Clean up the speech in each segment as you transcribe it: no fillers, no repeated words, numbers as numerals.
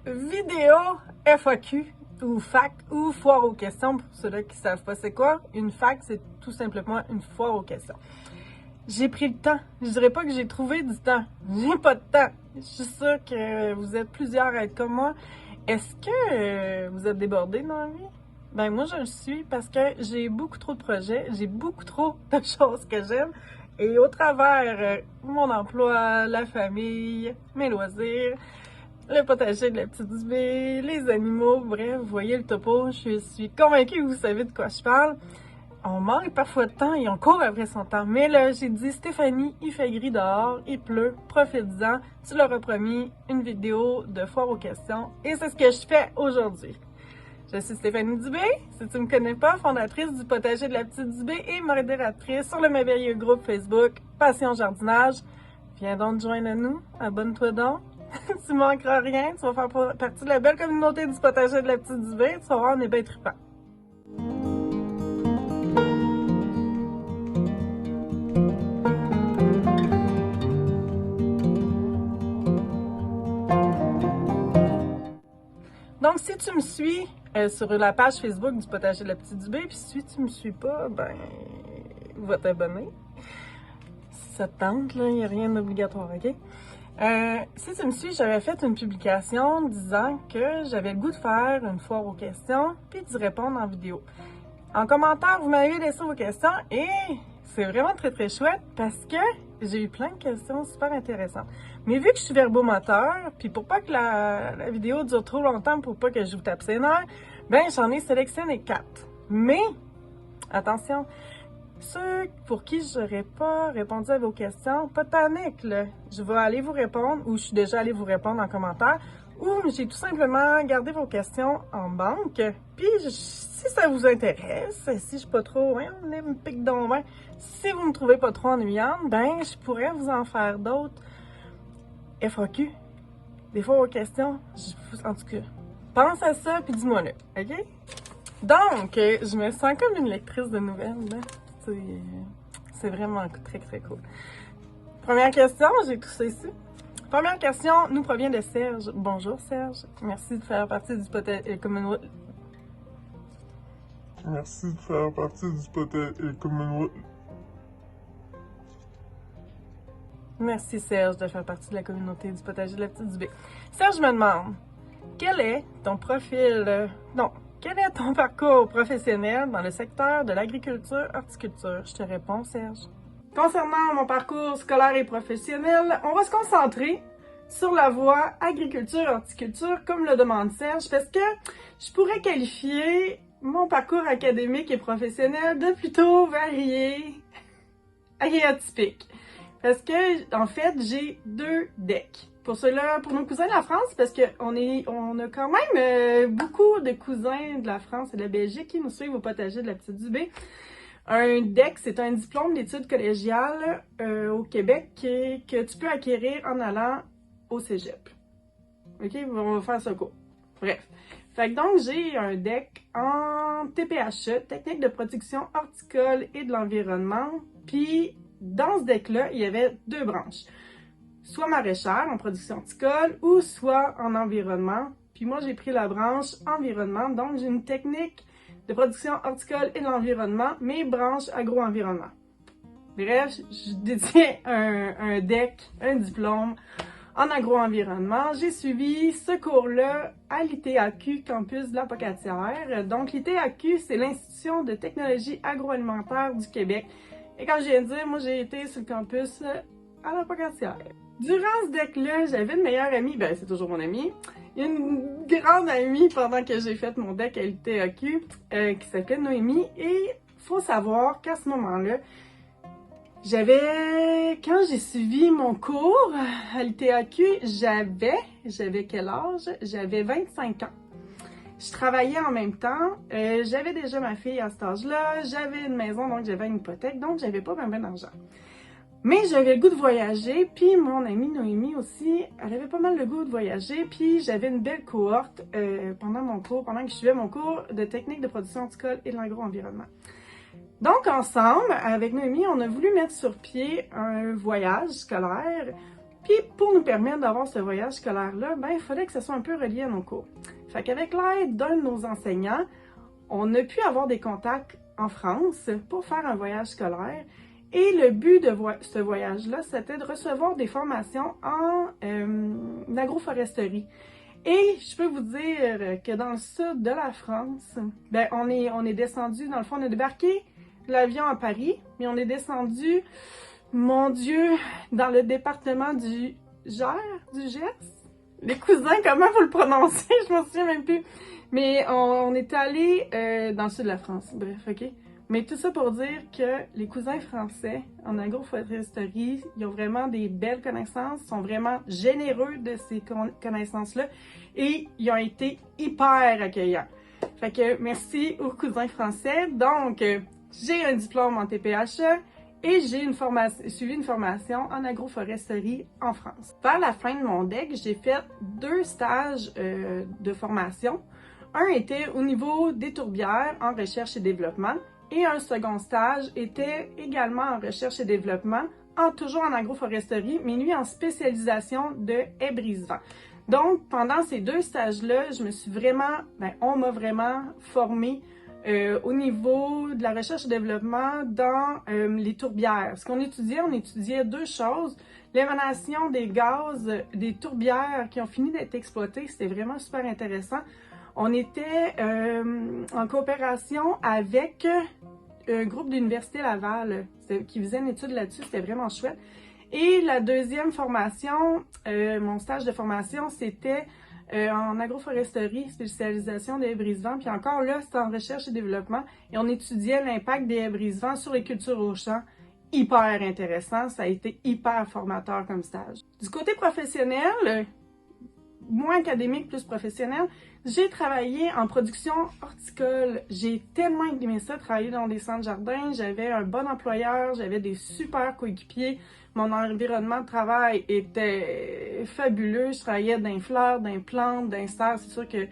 vidéo FAQ ou FAQ ou foire aux questions pour ceux-là qui ne savent pas c'est quoi. Une FAQ, c'est tout simplement une foire aux questions. J'ai pris le temps. Je dirais pas que j'ai trouvé du temps. J'ai pas de temps. Je suis sûre que vous êtes plusieurs à être comme moi. Est-ce que vous êtes débordés dans la vie? Ben moi je le suis parce que j'ai beaucoup trop de projets, j'ai beaucoup trop de choses que j'aime. Et au travers mon emploi, la famille, mes loisirs, le potager de la petite Dubé, les animaux, bref, vous voyez le topo, je suis convaincue que vous savez de quoi je parle. On manque parfois de temps et on court après son temps. Mais là, j'ai dit, Stéphanie, il fait gris dehors, il pleut, profite-en. Tu leur as promis une vidéo de foire aux questions et c'est ce que je fais aujourd'hui. Je suis Stéphanie Dubé, si tu me connais pas, fondatrice du potager de la petite Dubé et modératrice sur le merveilleux groupe Facebook Passion Jardinage. Viens donc te joindre à nous, abonne-toi donc. Tu manqueras rien, tu vas faire partie de la belle communauté du potager de la petite Dubé, tu vas voir, on est bien trippants. Donc, si tu me suis sur la page Facebook du potager de la petite Dubé, puis si tu me suis pas, ben, va t'abonner. Si ça te tente, là, il n'y a rien d'obligatoire, ok? Si tu me suis, j'avais fait une publication disant que j'avais le goût de faire une foire aux questions, puis d'y répondre en vidéo. En commentaire, vous m'avez laissé vos questions et c'est vraiment très très chouette parce que j'ai eu plein de questions super intéressantes. Mais vu que je suis verbomoteur, puis pour pas que la vidéo dure trop longtemps, pour pas que je vous tape ses nerfs, ben j'en ai sélectionné 4. Mais, attention, ceux pour qui je n'aurais pas répondu à vos questions, pas de panique, là. Je vais aller vous répondre, ou je suis déjà allée vous répondre en commentaire, ou j'ai tout simplement gardé vos questions en banque. Puis, si ça vous intéresse, si je suis pas trop, hein, me pique donc ben, si vous me trouvez pas trop ennuyante, ben, je pourrais vous en faire d'autres FAQ. Des fois, vos questions, en tout cas, pense à ça, puis dis-moi-le, ok? Donc, je me sens comme une lectrice de nouvelles, là. C'est vraiment très, très cool. Première question, j'ai tout ça ici. Première question nous provient de Serge. Bonjour Serge, merci de faire partie du potager communauté. Merci de faire partie du potager communauté. Merci Serge de faire partie de la communauté du potager de la petite Dubé. Serge me demande, quel est ton profil, quel est ton parcours professionnel dans le secteur de l'agriculture-horticulture? Je te réponds, Serge. Concernant mon parcours scolaire et professionnel, on va se concentrer sur la voie agriculture-horticulture, comme le demande Serge, parce que je pourrais qualifier mon parcours académique et professionnel de plutôt varié et atypique. Parce que, en fait, j'ai 2 decks. Pour cela, pour nos cousins de la France, parce qu'on a quand même beaucoup de cousins de la France et de la Belgique qui nous suivent au potager de la petite Dubé. Un DEC, c'est un diplôme d'études collégiales au Québec que tu peux acquérir en allant au cégep. Ok, on va faire ce cours. Bref. Fait que donc, j'ai un DEC en TPHE, Technique de production horticole et de l'environnement. Puis, dans ce DEC-là, il y avait 2 branches. Soit maraîchère en production horticole ou soit en environnement. Puis moi, j'ai pris la branche environnement. Donc, j'ai une technique de production horticole et de l'environnement, mes branches agro-environnement. Bref, je détiens un DEC, un diplôme en agro-environnement. J'ai suivi ce cours-là à l'ITAQ, campus de la Pocatière. Donc, l'ITAQ, c'est l'Institution de technologie agroalimentaire du Québec. Et comme je viens de dire, moi, j'ai été sur le campus à la Pocatière. Durant ce DEC-là, j'avais une meilleure amie, ben c'est toujours mon amie, une grande amie pendant que j'ai fait mon DEC à l'ITAQ qui s'appelait Noémie. Et faut savoir qu'à ce moment-là, quand j'ai suivi mon cours à l'ITAQ, j'avais quel âge? J'avais 25 ans. Je travaillais en même temps, j'avais déjà ma fille à cet âge-là, j'avais une maison, donc j'avais une hypothèque, donc j'avais pas bien d'argent. Mais j'avais le goût de voyager, puis mon amie Noémie aussi, elle avait pas mal le goût de voyager, puis j'avais une belle cohorte pendant que je suivais mon cours de technique de production horticole et de l'agro-environnement. Donc ensemble, avec Noémie, on a voulu mettre sur pied un voyage scolaire Puis pour nous permettre d'avoir ce voyage scolaire-là, ben il fallait que ça soit un peu relié à nos cours. Fait qu'avec l'aide d'un de nos enseignants, on a pu avoir des contacts en France pour faire un voyage scolaire. Et le but de ce voyage-là, c'était de recevoir des formations en agroforesterie. Et je peux vous dire que dans le sud de la France, ben on est descendu, dans le fond, on a débarqué l'avion à Paris, mais on est descendu, mon Dieu, dans le département du Gers, du Gers? Les cousins, comment vous le prononcez? Je m'en souviens même plus. Mais on est allé dans le sud de la France, bref, ok? Mais tout ça pour dire que les cousins français en agroforesterie, ils ont vraiment des belles connaissances, sont vraiment généreux de ces connaissances-là et ils ont été hyper accueillants. Fait que merci aux cousins français. Donc, j'ai un diplôme en TPHE et j'ai suivi une formation en agroforesterie en France. Vers la fin de mon DEC, j'ai fait 2 stages de formation. Un était au niveau des tourbières en recherche et développement et un second stage était également en recherche et développement, toujours en agroforesterie, mais lui en spécialisation de haies brise-vent. Donc, pendant ces 2 stages-là, on m'a vraiment formée au niveau de la recherche et développement dans les tourbières. Ce qu'on étudiait, on étudiait 2 choses. L'émanation des gaz des tourbières qui ont fini d'être exploitées, c'était vraiment super intéressant. On était en coopération avec un groupe d'Université Laval qui faisait une étude là-dessus, c'était vraiment chouette. Et la deuxième formation, mon stage de formation, c'était en agroforesterie, spécialisation des haies brise-vent. Puis encore là, c'était en recherche et développement. Et on étudiait l'impact des haies brise-vent sur les cultures au champ. Hyper intéressant, ça a été hyper formateur comme stage. Du côté professionnel, moins académique, plus professionnel, j'ai travaillé en production horticole. J'ai tellement aimé ça, travailler dans des centres jardins. J'avais un bon employeur, j'avais des super coéquipiers. Mon environnement de travail était fabuleux. Je travaillais dans les fleurs, dans les plantes, dans les serres. C'est sûr que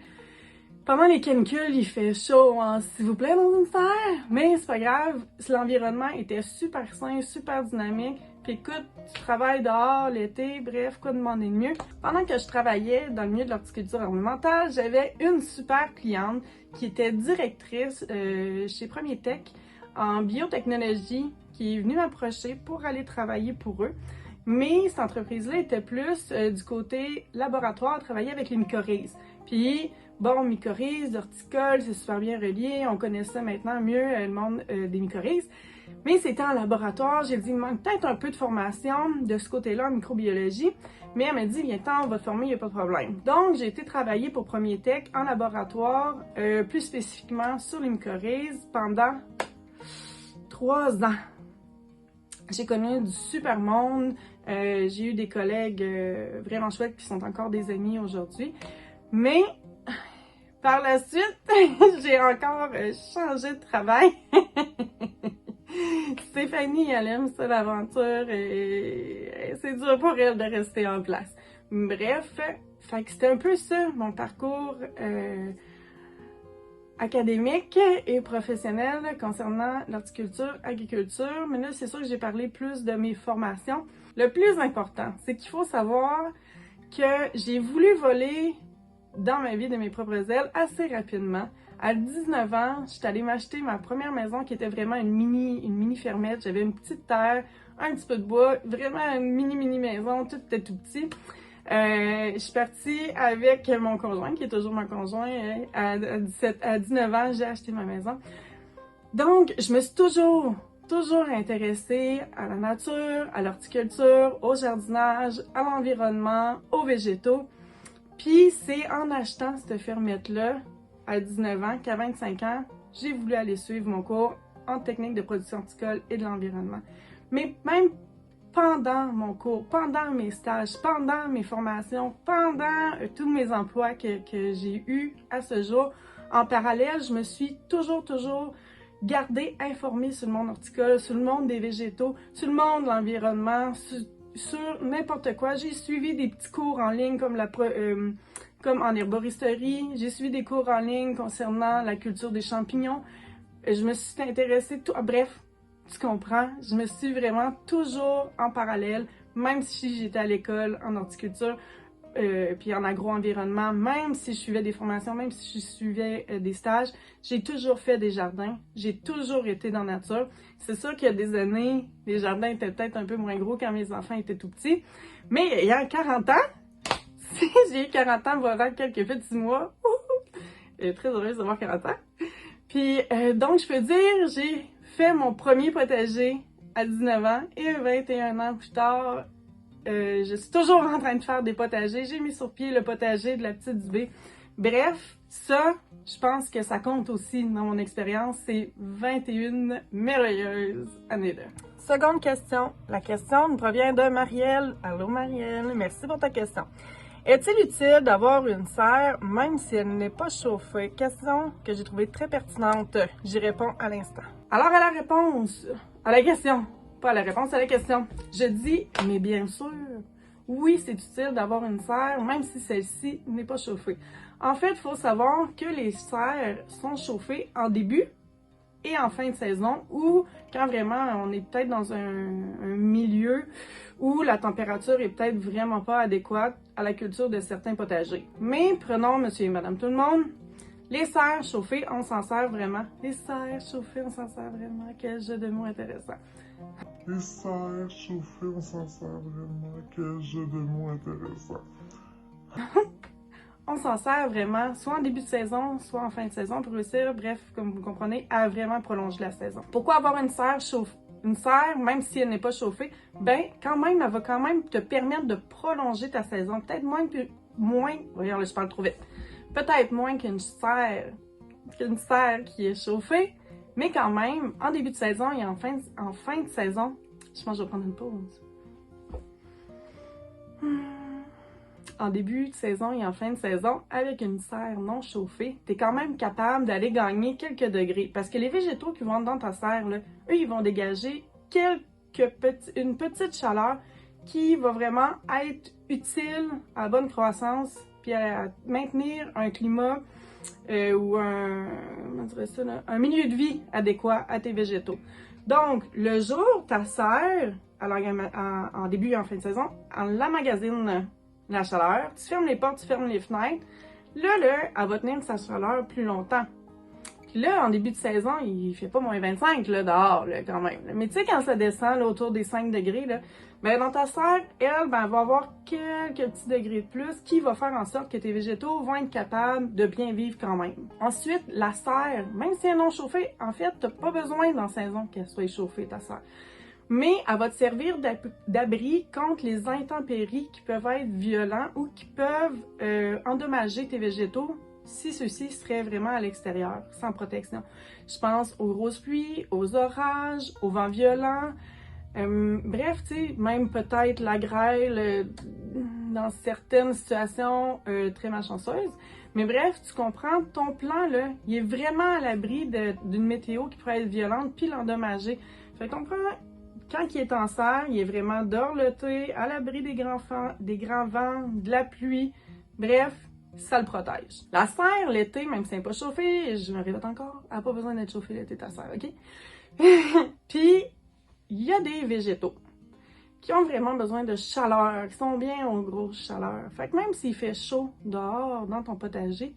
pendant les canicules, il fait chaud, hein, s'il vous plaît, dans une serre. Mais c'est pas grave, l'environnement était super sain, super dynamique. Puis écoute, tu travailles dehors l'été, bref, quoi demander de mieux? Pendant que je travaillais dans le milieu de l'horticulture ornementale, j'avais une super cliente qui était directrice chez Premier Tech en biotechnologie qui est venue m'approcher pour aller travailler pour eux. Mais cette entreprise-là était plus du côté laboratoire, travailler avec les mycorhizes. Puis, bon, mycorhizes, horticole, c'est super bien relié, on connaît ça maintenant mieux, le monde des mycorhizes. Mais c'était en laboratoire, j'ai dit, il manque peut-être un peu de formation de ce côté-là en microbiologie. Mais elle m'a dit, viens-t'en, on va te former, il n'y a pas de problème. Donc, j'ai été travailler pour Premier Tech en laboratoire, plus spécifiquement sur les mycorhizes, pendant 3 ans. J'ai connu du super monde, j'ai eu des collègues vraiment chouettes qui sont encore des amis aujourd'hui. Mais par la suite, j'ai encore changé de travail. Stéphanie, elle aime ça l'aventure et c'est dur pour elle de rester en place. Bref, fait que c'était un peu ça, mon parcours académique et professionnel concernant l'horticulture, agriculture. Mais là, c'est sûr que j'ai parlé plus de mes formations. Le plus important, c'est qu'il faut savoir que j'ai voulu voler dans ma vie de mes propres ailes assez rapidement. À 19 ans, j'étais allée m'acheter ma première maison qui était vraiment une mini fermette. J'avais une petite terre, un petit peu de bois, vraiment une mini maison, tout était tout petit. Je suis partie avec mon conjoint, qui est toujours mon conjoint. À 19 ans, j'ai acheté ma maison. Donc, je me suis toujours intéressée à la nature, à l'horticulture, au jardinage, à l'environnement, aux végétaux. Puis c'est en achetant cette fermette-là, à 19 ans, qu'à 25 ans, j'ai voulu aller suivre mon cours en technique de production horticole et de l'environnement. Mais même pendant mon cours, pendant mes stages, pendant mes formations, pendant tous mes emplois que j'ai eus à ce jour, en parallèle, je me suis toujours gardée informée sur le monde horticole, sur le monde des végétaux, sur le monde de l'environnement, sur n'importe quoi. J'ai suivi des petits cours en ligne comme en herboristerie. J'ai suivi des cours en ligne concernant la culture des champignons. Je me suis intéressée, bref, tu comprends, je me suis vraiment toujours en parallèle même si j'étais à l'école en horticulture, puis en agro-environnement, même si je suivais des formations, même si je suivais des stages, j'ai toujours fait des jardins. J'ai toujours été dans la nature. C'est sûr qu'il y a des années, les jardins étaient peut-être un peu moins gros quand mes enfants étaient tout petits. Mais ayant 40 ans, si j'ai eu 40 ans, voilà quelques petits mois, très heureuse d'avoir 40 ans. Puis, donc, je peux dire, j'ai fait mon premier potager à 19 ans et 21 ans plus tard, je suis toujours en train de faire des potagers. J'ai mis sur pied le potager de la petite Dubé. Bref, ça, je pense que ça compte aussi dans mon expérience. C'est 21 merveilleuses années-là. Seconde question. La question nous provient de Marielle. Allô Marielle, merci pour ta question. Est-il utile d'avoir une serre même si elle n'est pas chauffée? Question que j'ai trouvée très pertinente. J'y réponds à l'instant. Alors à la réponse, à la question. Pas la réponse à la question. Je dis, mais bien sûr, oui, c'est utile d'avoir une serre, même si celle-ci n'est pas chauffée. En fait, il faut savoir que les serres sont chauffées en début et en fin de saison, ou quand vraiment on est peut-être dans un milieu où la température est peut-être vraiment pas adéquate à la culture de certains potagers. Mais prenons monsieur et madame tout le monde, les serres chauffées, on s'en sert vraiment. Les serres chauffées, on s'en sert vraiment. Quel jeu de mots intéressant. Les serres chauffées, on s'en sert vraiment. Quel jeu de mots intéressant. On s'en sert vraiment, soit en début de saison, soit en fin de saison, pour réussir, bref, comme vous comprenez, à vraiment prolonger la saison. Pourquoi avoir une serre chauffée? Une serre, même si elle n'est pas chauffée, ben quand même, elle va quand même te permettre de prolonger ta saison. Peut-être voyons là, je parle trop vite. Peut-être moins qu'une serre qui est chauffée, mais quand même, en début de saison et en fin de saison, je pense que je vais prendre une pause. En début de saison et en fin de saison, avec une serre non chauffée, tu es quand même capable d'aller gagner quelques degrés. Parce que les végétaux qui vont dans ta serre, là, eux, ils vont dégager une petite chaleur qui va vraiment être utile à la bonne croissance puis à maintenir un climat ou un milieu de vie adéquat à tes végétaux. Donc, le jour, ta serre, alors en début et en fin de saison, elle emmagasine la chaleur, tu fermes les portes, tu fermes les fenêtres. Là, elle va tenir sa chaleur plus longtemps. Puis là, en début de saison, il fait pas moins 25 là, dehors, là, quand même. Mais tu sais, quand ça descend là, autour des 5 degrés, là, ben, dans ta serre, elle va avoir quelques petits degrés de plus qui va faire en sorte que tes végétaux vont être capables de bien vivre quand même. Ensuite, la serre, même si elle est non chauffée, en fait, tu n'as pas besoin dans la saison qu'elle soit chauffée, ta serre. Mais elle va te servir d'abri contre les intempéries qui peuvent être violents ou qui peuvent endommager tes végétaux si ceux-ci seraient vraiment à l'extérieur, sans protection. Je pense aux grosses pluies, aux orages, aux vents violents, bref, tu sais, même peut-être la grêle dans certaines situations très malchanceuses. Mais bref, tu comprends, ton plan, là, il est vraiment à l'abri d'une météo qui pourrait être violente puis l'endommager. Fait qu'on prend... Quand il est en serre, il est vraiment dorloté, à l'abri des grands vents, de la pluie. Bref, ça le protège. La serre, l'été, même si elle n'est pas chauffée, je me répète encore, elle n'a pas besoin d'être chauffée l'été, ta serre, OK? Puis, il y a des végétaux qui ont vraiment besoin de chaleur, qui sont bien aux grosses chaleurs. Fait que même s'il fait chaud dehors, dans ton potager,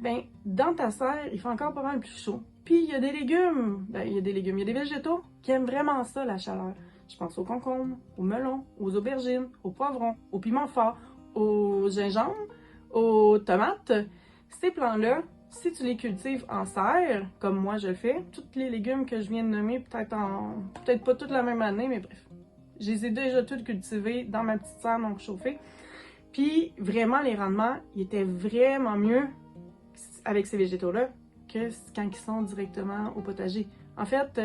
ben, dans ta serre, il fait encore pas mal plus chaud. Puis, il y a des légumes, il y a des végétaux qui aiment vraiment ça, la chaleur. Je pense aux concombres, aux melons, aux aubergines, aux poivrons, aux piments forts, aux gingembre, aux tomates. Ces plants-là, si tu les cultives en serre, comme moi je le fais, tous les légumes que je viens de nommer, peut-être pas toute la même année, mais bref, je les ai déjà tous cultivés dans ma petite serre non chauffée. Puis, vraiment, les rendements, ils étaient vraiment mieux avec ces végétaux-là que quand ils sont directement au potager. En fait,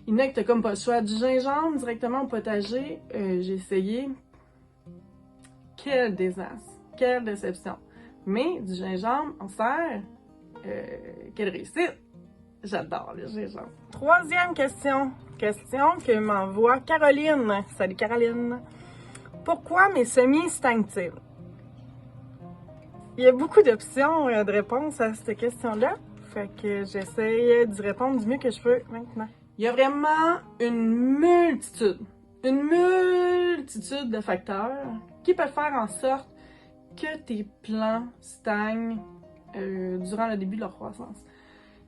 il y en a que t'as comme pas le choix. Du gingembre directement au potager, j'ai essayé. Quel désastre! Quelle déception! Mais du gingembre en serre, quelle réussite! J'adore le gingembre. Troisième question. Question que m'envoie Caroline. Salut Caroline! Pourquoi mes semis stagnent-ils? Il y a beaucoup d'options de réponses à cette question-là. Fait que j'essaye d'y répondre du mieux que je peux maintenant. Il y a vraiment une multitude une multitude de facteurs qui peuvent faire en sorte que tes plants stagnent durant le début de leur croissance.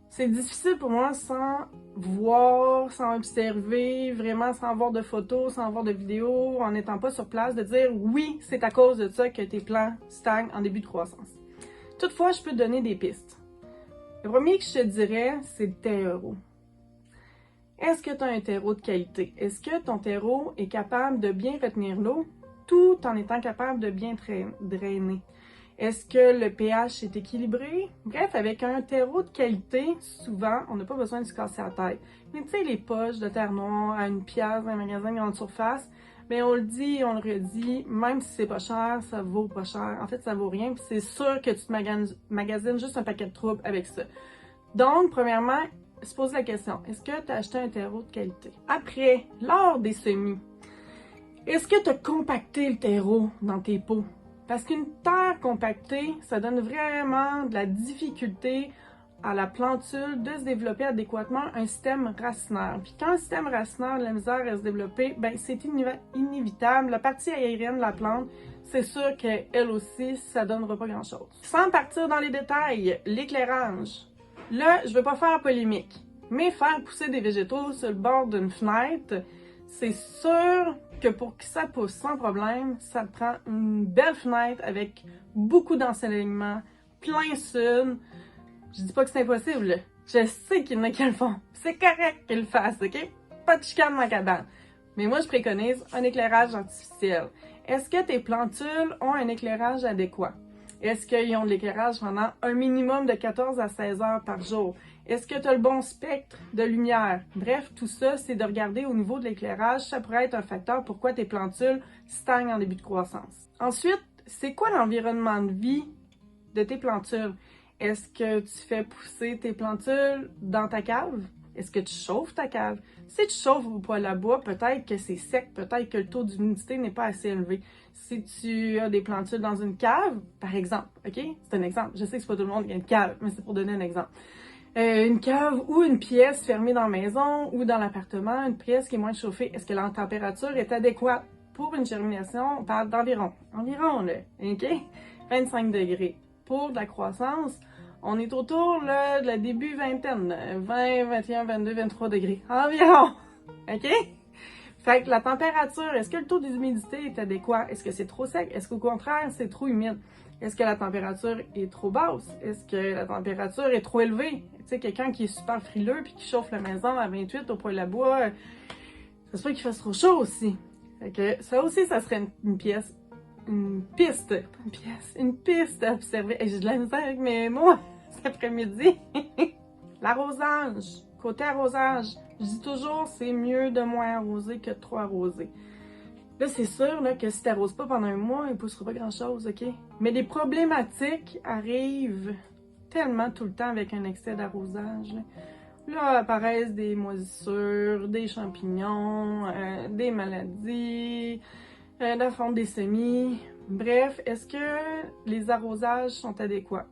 C'est difficile pour moi sans voir, sans observer, vraiment sans voir de photos, sans voir de vidéos, en n'étant pas sur place, de dire oui, c'est à cause de ça que tes plants stagnent en début de croissance. Toutefois, je peux te donner des pistes. Le premier que je te dirais, c'est le terreau. Est-ce que tu as un terreau de qualité? Est-ce que ton terreau est capable de bien retenir l'eau tout en étant capable de bien drainer? Est-ce que le pH est équilibré? Bref, avec un terreau de qualité, souvent, on n'a pas besoin de se casser la tête. Mais tu sais, les poches de terre noire à 1 pièce dans un magasin de grande surface, mais on le dit et on le redit, même si c'est pas cher, ça vaut pas cher. En fait, ça vaut rien, puis c'est sûr que tu te magasines juste un paquet de troubles avec ça. Donc, premièrement, se pose la question, est-ce que tu as acheté un terreau de qualité? Après, lors des semis, est-ce que tu as compacté le terreau dans tes pots? Parce qu'une terre compactée, ça donne vraiment de la difficulté à la plantule de se développer adéquatement un système racinaire. Puis quand un système racinaire a de la misère à se développer, ben c'est inévitable. La partie aérienne de la plante, c'est sûr qu'elle aussi, ça donnera pas grand-chose. Sans partir dans les détails, l'éclairage. Là, je veux pas faire polémique, mais faire pousser des végétaux sur le bord d'une fenêtre, c'est sûr que pour que ça pousse sans problème, ça te prend une belle fenêtre avec beaucoup d'ensoleillement, plein sud. Je dis pas que c'est impossible, je sais qu'il y en a qui le font. C'est correct qu'ils le fassent, ok? Pas de chicane dans la cabane. Mais moi, je préconise un éclairage artificiel. Est-ce que tes plantules ont un éclairage adéquat? Est-ce qu'ils ont de l'éclairage pendant un minimum de 14 à 16 heures par jour? Est-ce que tu as le bon spectre de lumière? Bref, tout ça, c'est de regarder au niveau de l'éclairage. Ça pourrait être un facteur pourquoi tes plantules stagnent en début de croissance. Ensuite, c'est quoi l'environnement de vie de tes plantules? Est-ce que tu fais pousser tes plantules dans ta cave? Est-ce que tu chauffes ta cave? Si tu chauffes au poêle à bois, peut-être que c'est sec, peut-être que le taux d'humidité n'est pas assez élevé. Si tu as des plantules dans une cave, par exemple, ok? C'est un exemple. Je sais que c'est pas tout le monde qui a une cave, mais c'est pour donner un exemple. Une cave ou une pièce fermée dans la maison ou dans l'appartement, une pièce qui est moins chauffée, est-ce que la température est adéquate pour une germination? On parle d'environ, là, ok? 25 degrés. Pour de la croissance, on est autour là, de la début vingtaine, 20, 21, 22, 23 degrés, environ, ok? Fait que la température, est-ce que le taux d'humidité est adéquat? Est-ce que c'est trop sec? Est-ce qu'au contraire, c'est trop humide? Est-ce que la température est trop basse? Est-ce que la température est trop élevée? Tu sais, quelqu'un qui est super frileux puis qui chauffe la maison à 28 au poêle à bois, ça se peut qu'il fasse trop chaud aussi. Fait que ça aussi, ça serait une piste à observer. J'ai de la misère avec mes mots cet après-midi. L'arrosage. Côté arrosage, je dis toujours, c'est mieux de moins arroser que de trop arroser. Là, c'est sûr là, que si tu n'arroses pas pendant un mois, il ne poussera pas grand-chose, ok? Mais les problématiques arrivent tellement tout le temps avec un excès d'arrosage. Là, apparaissent des moisissures, des champignons, des maladies, la fonte des semis. Bref, est-ce que les arrosages sont adéquats?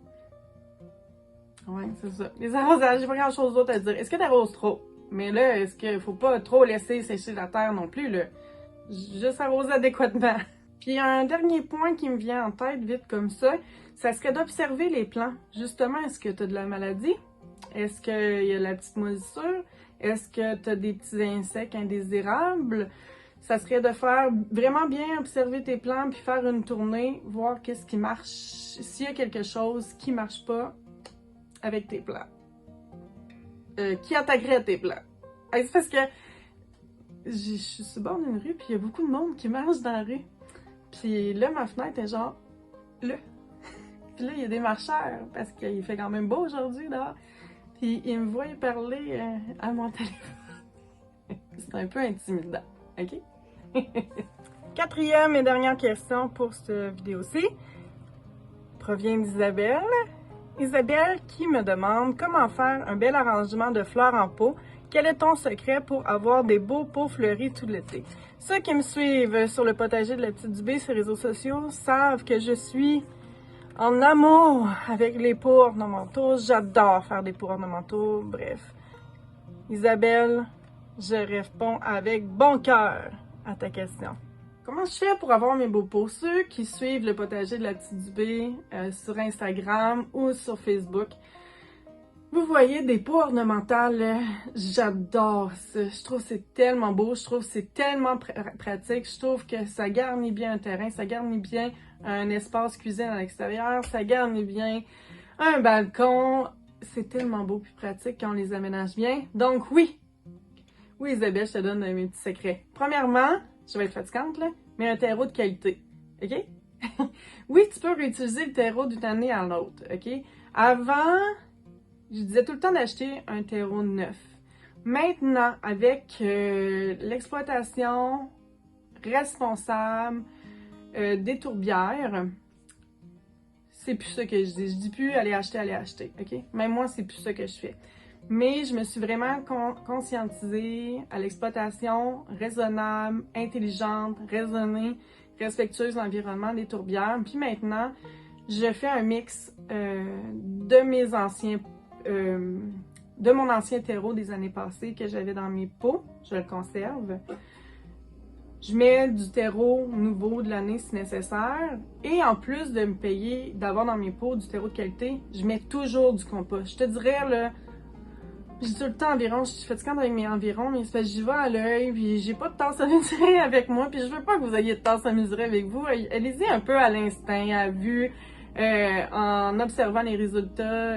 Oui, c'est ça. Les arrosages, j'ai pas grand-chose d'autre à dire. Est-ce que tu arroses trop? Mais là, est-ce qu'il faut pas trop laisser sécher la terre non plus, là? Juste arroser adéquatement. Puis un dernier point qui me vient en tête, vite comme ça serait d'observer les plants. Justement, est-ce que tu as de la maladie? Est-ce qu'il y a la petite moisissure? Est-ce que tu as des petits insectes indésirables? Ça serait de faire vraiment bien observer tes plants, puis faire une tournée, voir qu'est-ce qui marche, s'il y a quelque chose qui marche pas avec tes plants. Qui attaquerait tes plants. C'est parce que je suis sur le bord d'une rue, puis il y a beaucoup de monde qui marche dans la rue. Puis là, ma fenêtre est genre là. Puis là, il y a des marcheurs, parce qu'il fait quand même beau aujourd'hui dehors. Puis ils me voient parler à mon téléphone. C'est un peu intimidant, ok? Quatrième et dernière question pour cette vidéo-ci provient d'Isabelle. Isabelle qui me demande comment faire un bel arrangement de fleurs en pot. Quel est ton secret pour avoir des beaux pots fleuris tout l'été? Ceux qui me suivent sur le potager de la Petite Dubé sur les réseaux sociaux savent que je suis en amour avec les pots ornementaux. J'adore faire des pots ornementaux. Bref, Isabelle, je réponds avec bon cœur à ta question. Comment je fais pour avoir mes beaux pots? Ceux qui suivent le potager de la petite Dubé sur Instagram ou sur Facebook, vous voyez des pots ornementales, j'adore ça. Je trouve que c'est tellement beau, je trouve que c'est tellement pratique, je trouve que ça garnit bien un terrain, ça garnit bien un espace cuisine à l'extérieur, ça garnit bien un balcon. C'est tellement beau puis pratique quand on les aménage bien. Donc oui, Isabelle, je te donne mes petits secrets. Premièrement, je vais être fatigante là, mais un terreau de qualité, ok? Oui, tu peux réutiliser le terreau d'une année à l'autre, ok? Avant, je disais tout le temps d'acheter un terreau neuf. Maintenant, avec l'exploitation responsable des tourbières, c'est plus ça que je dis. Je dis plus aller acheter, ok? Même moi, c'est plus ça que je fais. Mais je me suis vraiment conscientisée à l'exploitation raisonnable, intelligente, raisonnée, respectueuse de l'environnement des tourbières. Puis maintenant, je fais un mix de mes anciens de mon ancien terreau des années passées que j'avais dans mes pots, je le conserve. Je mets du terreau nouveau de l'année si nécessaire. Et en plus de me payer, d'avoir dans mes pots du terreau de qualité, je mets toujours du compost. Je te dirais, là, je dis tout le temps environ, je suis fatigante avec mes environs, mais c'est parce que j'y vais à l'œil, puis j'ai pas de tasse à mesurer avec moi, puis je veux pas que vous ayez de tasse à mesurer avec vous. Allez-y un peu à l'instinct, à vue. En observant les résultats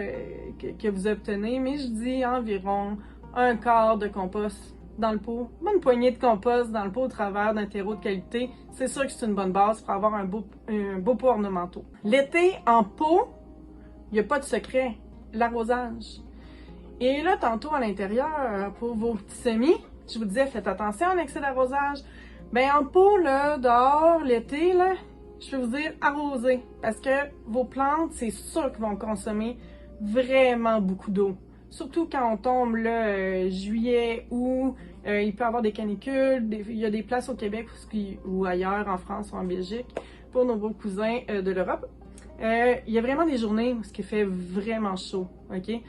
que vous obtenez, mais je dis environ un quart de compost dans le pot, une poignée de compost dans le pot au travers d'un terreau de qualité. C'est sûr que c'est une bonne base pour avoir un beau pot ornemental. L'été, en pot, il n'y a pas de secret, l'arrosage. Et là, tantôt à l'intérieur, pour vos petits semis, je vous disais, faites attention à l'excès d'arrosage. Ben en pot, là, dehors, l'été, là, je vais vous dire arroser, parce que vos plantes, c'est sûr qu'elles vont consommer vraiment beaucoup d'eau. Surtout quand on tombe là, juillet, août, il peut y avoir des canicules, il y a des places au Québec ou ailleurs, en France ou en Belgique, pour nos beaux cousins de l'Europe. Il y a vraiment des journées où il fait vraiment chaud, ok?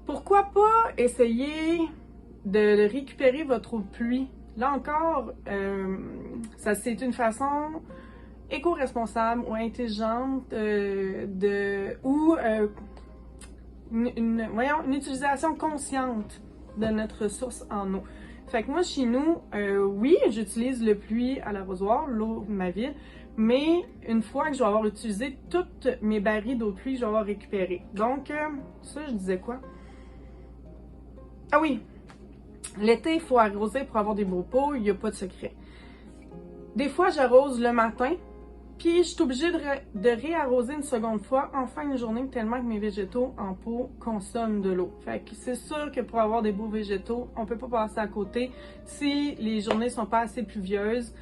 Pourquoi pas essayer de récupérer votre eau de pluie? Là encore, ça c'est une façon éco-responsable ou intelligente une utilisation consciente de notre ressource en eau. Fait que moi, chez nous, oui, j'utilise le pluie à l'arrosoir, l'eau de ma ville, mais une fois que je vais avoir utilisé toutes mes barils d'eau de pluie, je vais avoir récupéré. Donc, ça, je disais quoi? Ah oui! L'été, il faut arroser pour avoir des beaux pots, il n'y a pas de secret. Des fois, j'arrose le matin, puis je suis obligée de réarroser une seconde fois en fin de journée tellement que mes végétaux en pot consomment de l'eau. Fait que c'est sûr que pour avoir des beaux végétaux, on peut pas passer à côté. Si les journées sont pas assez pluvieuses,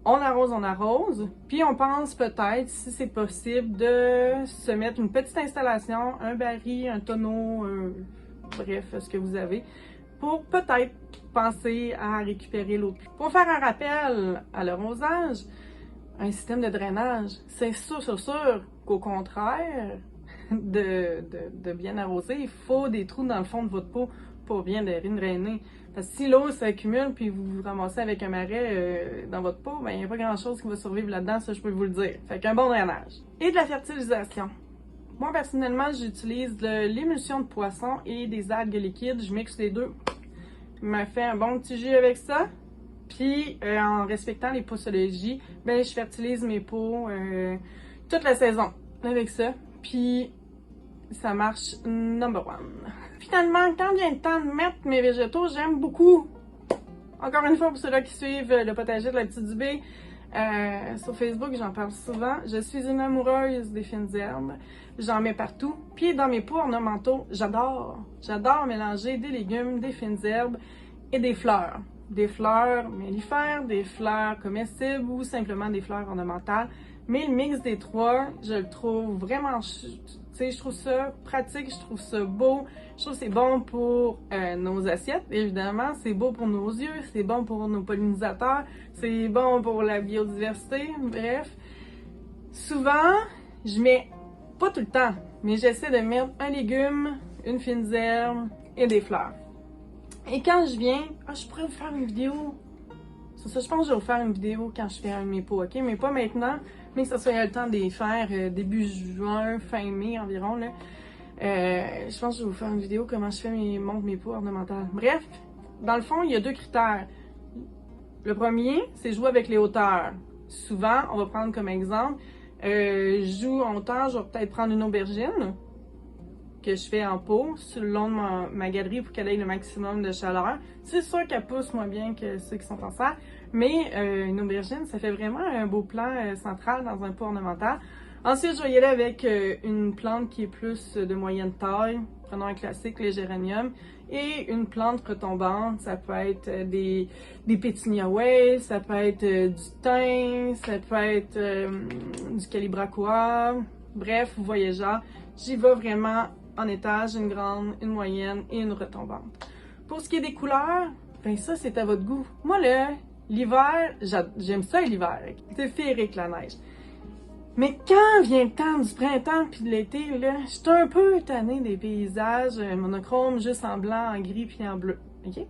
on arrose, puis on pense peut-être, si c'est possible, de se mettre une petite installation, un baril, un tonneau, bref, ce que vous avez, pour peut-être penser à récupérer l'eau. Pour faire un rappel à l'arrosage, un système de drainage, c'est sûr qu'au contraire de bien arroser, il faut des trous dans le fond de votre pot pour bien drainer. Parce que si l'eau s'accumule puis vous vous ramassez avec un marais dans votre pot, ben il n'y a pas grand-chose qui va survivre là-dedans, ça je peux vous le dire. Fait qu'un bon drainage. Et de la fertilisation. Moi personnellement, j'utilise de l'émulsion de poisson et des algues liquides, je mixe les deux. Je me fais un bon petit jus avec ça. Puis, en respectant les posologies, ben, je fertilise mes pots toute la saison avec ça. Puis, ça marche number one. Finalement, quand vient le temps de mettre mes végétaux, j'aime beaucoup. Encore une fois, pour ceux-là qui suivent le potager de la petite Dubé, sur Facebook, j'en parle souvent. Je suis une amoureuse des fines herbes. J'en mets partout. Puis, dans mes pots ornementaux, j'adore mélanger des légumes, des fines herbes et des fleurs. Des fleurs mellifères, des fleurs comestibles ou simplement des fleurs ornementales. Mais le mix des trois, je le trouve vraiment, je trouve ça pratique, je trouve ça beau, je trouve que c'est bon pour nos assiettes, évidemment, c'est beau pour nos yeux, c'est bon pour nos pollinisateurs, c'est bon pour la biodiversité, bref. Souvent, je mets, pas tout le temps, mais j'essaie de mettre un légume, une fine herbe et des fleurs. Et quand je viens, je pourrais vous faire une vidéo Sur ça, je pense que je vais vous faire une vidéo quand je fais un de mes pots, ok? Mais pas maintenant, mais que ça soit le temps de les faire début juin, fin mai environ, là. Je pense que je vais vous faire une vidéo comment je fais monte mes pots ornementales. Bref, dans le fond, il y a 2 critères. Le premier, c'est jouer avec les hauteurs. Souvent, on va prendre comme exemple, je joue en hauteur, je vais peut-être prendre une aubergine que je fais en pot sur le long de ma galerie pour qu'elle ait le maximum de chaleur. C'est sûr qu'elle pousse moins bien que ceux qui sont en serre, mais une aubergine, ça fait vraiment un beau plan central dans un pot ornemental. Ensuite, je vais y aller avec une plante qui est plus de moyenne taille. Prenons un classique, les géraniums. Et une plante retombante, ça peut être des pétunias wave, ça peut être du thym, ça peut être du calibrachoa. Bref, vous voyez genre, j'y vais vraiment en étage, une grande, une moyenne et une retombante. Pour ce qui est des couleurs, ben ça, c'est à votre goût. Moi, là, l'hiver, j'aime ça l'hiver. C'est féerique, la neige. Mais quand vient le temps du printemps puis de l'été, là, je suis un peu tannée des paysages monochromes juste en blanc, en gris puis en bleu. OK?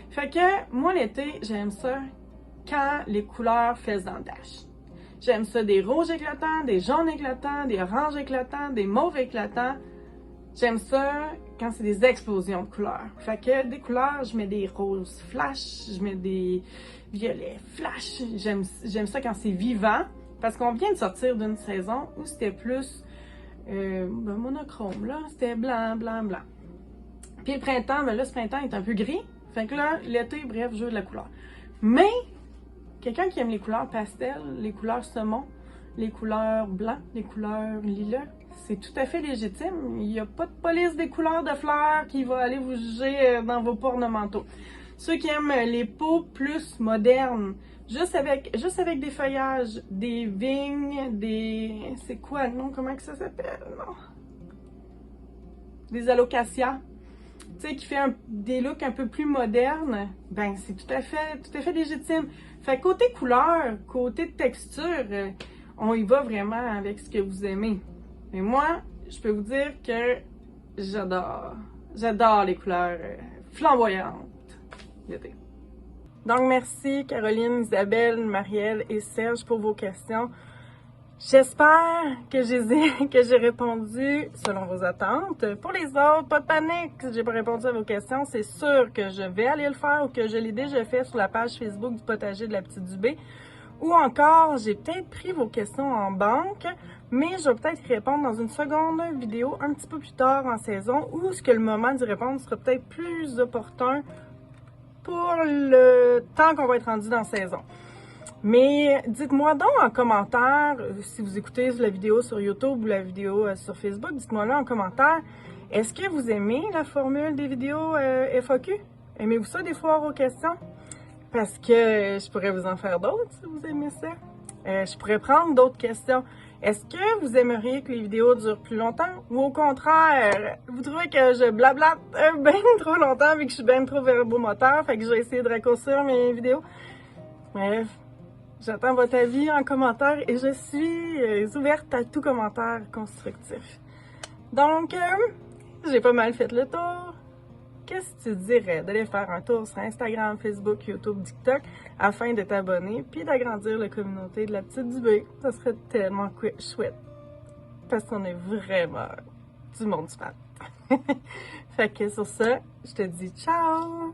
Fait que, moi, l'été, j'aime ça quand les couleurs faisan dash. J'aime ça des rouges éclatants, des jaunes éclatants, des oranges éclatants, des mauves éclatants. J'aime ça quand c'est des explosions de couleurs. Fait que des couleurs, je mets des roses flash, je mets des violets flash. J'aime ça quand c'est vivant. Parce qu'on vient de sortir d'une saison où c'était plus monochrome, là. C'était blanc, blanc, blanc. Puis le printemps, ben là, ce printemps est un peu gris. Fait que là, l'été, bref, je veux de la couleur. Mais, quelqu'un qui aime les couleurs pastel, les couleurs saumon, les couleurs blancs, les couleurs lilas, c'est tout à fait légitime. Il n'y a pas de police des couleurs de fleurs qui va aller vous juger dans vos pots ornementaux. Ceux qui aiment les pots plus modernes, juste avec des feuillages, des vignes, c'est quoi le nom? Comment que ça s'appelle? Non. Des alocasia. Tu sais, qui fait des looks un peu plus modernes, ben c'est tout à fait légitime. Fait côté couleur, côté texture, on y va vraiment avec ce que vous aimez. Mais moi, je peux vous dire que j'adore les couleurs flamboyantes d'été. Donc, merci Caroline, Isabelle, Marielle et Serge pour vos questions. J'espère que j'ai répondu selon vos attentes. Pour les autres, pas de panique si j'ai pas répondu à vos questions. C'est sûr que je vais aller le faire ou que je l'ai déjà fait sur la page Facebook du potager de la Petite Dubé. Ou encore, j'ai peut-être pris vos questions en banque, mais je vais peut-être y répondre dans une seconde vidéo un petit peu plus tard en saison où ce que le moment d'y répondre sera peut-être plus opportun pour le temps qu'on va être rendu dans la saison. Mais dites-moi donc en commentaire, si vous écoutez la vidéo sur YouTube ou la vidéo sur Facebook, dites-moi là en commentaire, est-ce que vous aimez la formule des vidéos FAQ? Aimez-vous ça des fois aux questions? Parce que je pourrais vous en faire d'autres si vous aimez ça. Je pourrais prendre d'autres questions. Est-ce que vous aimeriez que les vidéos durent plus longtemps? Ou au contraire, vous trouvez que je blablate bien trop longtemps vu que je suis bien trop verbomoteur, fait que je vais essayer de raccourcir mes vidéos? Bref, j'attends votre avis en commentaire et je suis ouverte à tout commentaire constructif. Donc, j'ai pas mal fait le tour. Qu'est-ce que tu dirais d'aller faire un tour sur Instagram, Facebook, YouTube, TikTok afin de t'abonner puis d'agrandir la communauté de la Petite Dubé? Ça serait tellement chouette parce qu'on est vraiment du monde smart. Fait que sur ça, je te dis ciao!